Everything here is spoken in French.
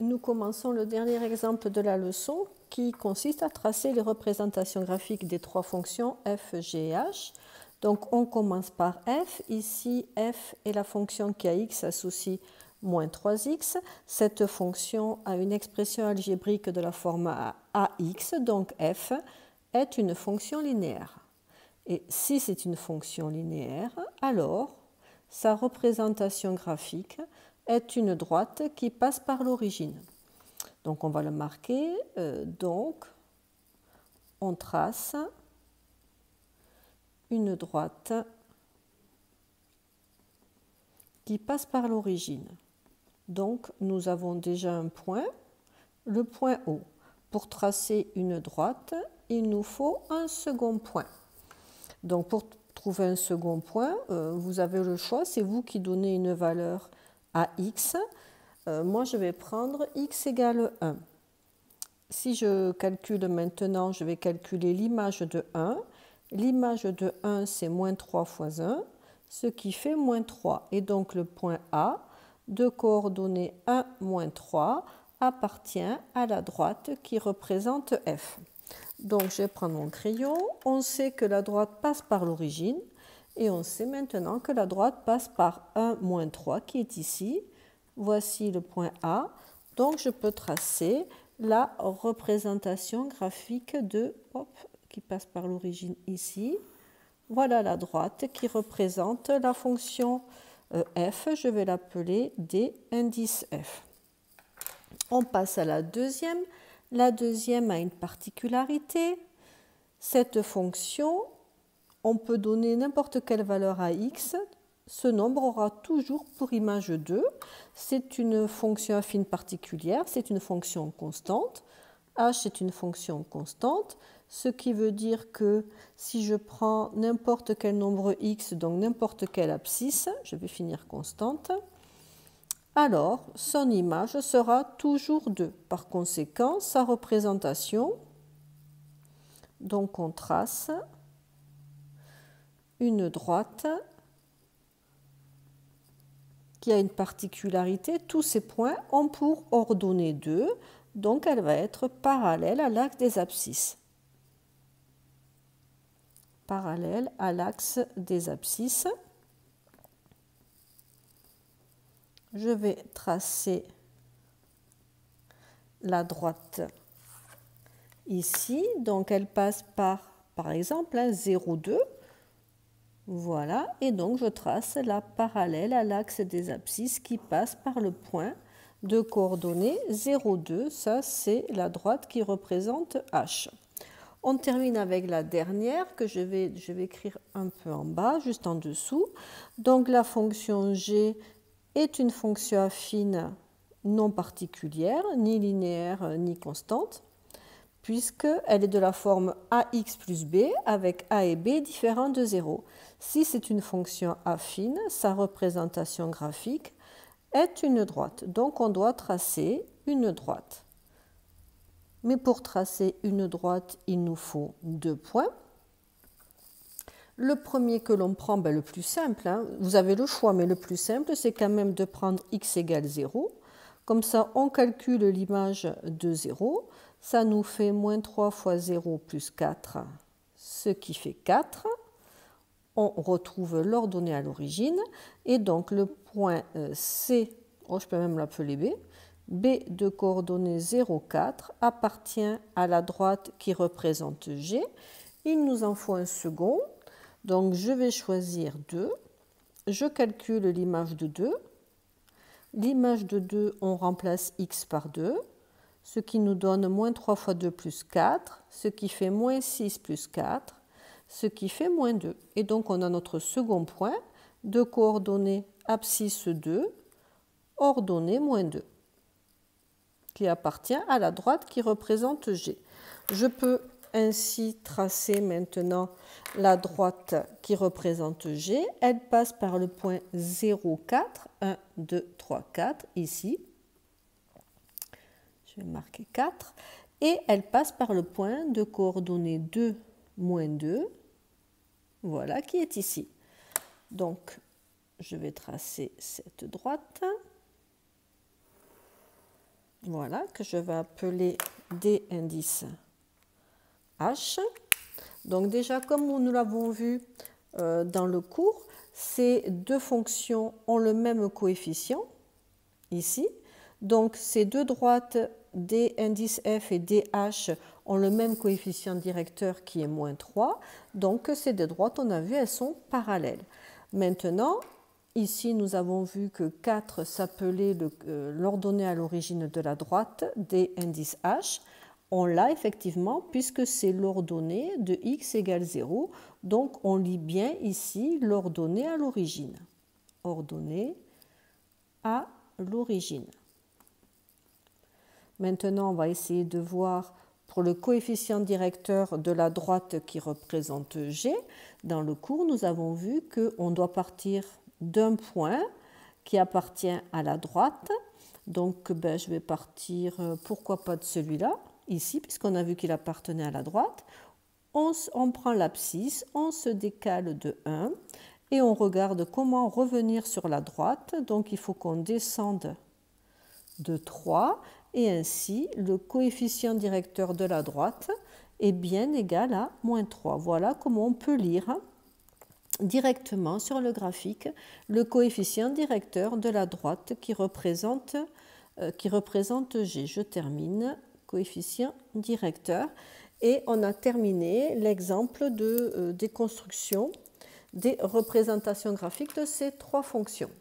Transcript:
Nous commençons le dernier exemple de la leçon qui consiste à tracer les représentations graphiques des trois fonctions f, g et h. Donc on commence par f. Ici, f est la fonction qui à x associe moins 3x. Cette fonction a une expression algébrique de la forme ax, donc f est une fonction linéaire. Et si c'est une fonction linéaire, alors sa représentation graphique est une droite qui passe par l'origine. Donc on va le marquer. Donc on trace une droite qui passe par l'origine. Donc nous avons déjà un point, le point O. Pour tracer une droite, il nous faut un second point. Donc pour trouver un second point, vous avez le choix, c'est vous qui donnez une valeur à x. Moi je vais prendre x égale 1. Si je calcule maintenant, je vais calculer l'image de 1. L'image de 1 c'est moins 3 fois 1, ce qui fait moins 3. Et donc le point A de coordonnées 1, moins 3 appartient à la droite qui représente f. Donc je vais prendre mon crayon. On sait que la droite passe par l'origine et on sait maintenant que la droite passe par 1, moins 3 qui est ici. Voici le point A. Donc je peux tracer la représentation graphique qui passe par l'origine ici. Voilà la droite qui représente la fonction f. Je vais l'appeler d indice f. On passe à la deuxième. La deuxième a une particularité. Cette fonction, on peut donner n'importe quelle valeur à x. Ce nombre aura toujours pour image 2. C'est une fonction affine particulière, c'est une fonction constante. H est une fonction constante, ce qui veut dire que si je prends n'importe quel nombre x, donc n'importe quelle abscisse, je vais finir constante, alors son image sera toujours 2. Par conséquent, sa représentation, donc on trace une droite qui a une particularité, tous ces points ont pour ordonnée 2, donc elle va être parallèle à l'axe des abscisses. Parallèle à l'axe des abscisses. Je vais tracer la droite ici, donc elle passe par exemple, 0, 2. Voilà, et donc je trace la parallèle à l'axe des abscisses qui passe par le point de coordonnées 0, 2. Ça, c'est la droite qui représente H. On termine avec la dernière que je vais écrire un peu en bas, juste en dessous. Donc la fonction g est une fonction affine non particulière, ni linéaire, ni constante, puisqu'elle est de la forme ax plus b, avec a et b différents de 0. Si c'est une fonction affine, sa représentation graphique est une droite. Donc on doit tracer une droite. Mais pour tracer une droite, il nous faut 2 points. Le premier que l'on prend, le plus simple, vous avez le choix, mais le plus simple, c'est quand même de prendre x égale 0. Comme ça, on calcule l'image de 0. Ça nous fait moins 3 fois 0 plus 4, ce qui fait 4. On retrouve l'ordonnée à l'origine. Et donc, le point C, je peux même l'appeler B, B de coordonnées 0, 4 appartient à la droite qui représente G. Il nous en faut un second. Donc, je vais choisir 2. Je calcule l'image de 2. L'image de 2, on remplace x par 2, ce qui nous donne moins 3 fois 2 plus 4, ce qui fait moins 6 plus 4, ce qui fait moins 2. Et donc, on a notre second point de coordonnées abscisse 2, ordonnée moins 2, qui appartient à la droite qui représente G. Je peux ainsi tracer maintenant la droite qui représente G. Elle passe par le point 0, 4, 1, 2, 3, 4, ici. Je vais marquer 4. Et elle passe par le point de coordonnées 2, moins 2, voilà, qui est ici. Donc, je vais tracer cette droite. voilà, que je vais appeler D indice H. Donc déjà, comme nous l'avons vu dans le cours, ces deux fonctions ont le même coefficient, ici. Donc ces deux droites D indice F et DH ont le même coefficient directeur qui est moins 3. Donc ces deux droites, on a vu, elles sont parallèles. Maintenant, ici, nous avons vu que 4 s'appelait l'ordonnée à l'origine de la droite D indice H. On l'a effectivement puisque c'est l'ordonnée de x égale 0. Donc on lit bien ici l'ordonnée à l'origine. Ordonnée à l'origine. Maintenant, on va essayer de voir pour le coefficient directeur de la droite qui représente G. Dans le cours, nous avons vu qu'on doit partir d'un point qui appartient à la droite. Donc, je vais partir, pourquoi pas de celui-là, ici, puisqu'on a vu qu'il appartenait à la droite. On prend l'abscisse, on se décale de 1 et on regarde comment revenir sur la droite. Donc, il faut qu'on descende de 3 et ainsi le coefficient directeur de la droite est bien égal à moins 3. Voilà comment on peut lire directement sur le graphique le coefficient directeur de la droite qui représente G. Je termine, coefficient directeur. Et on a terminé l'exemple de déconstruction des représentations graphiques de ces trois fonctions.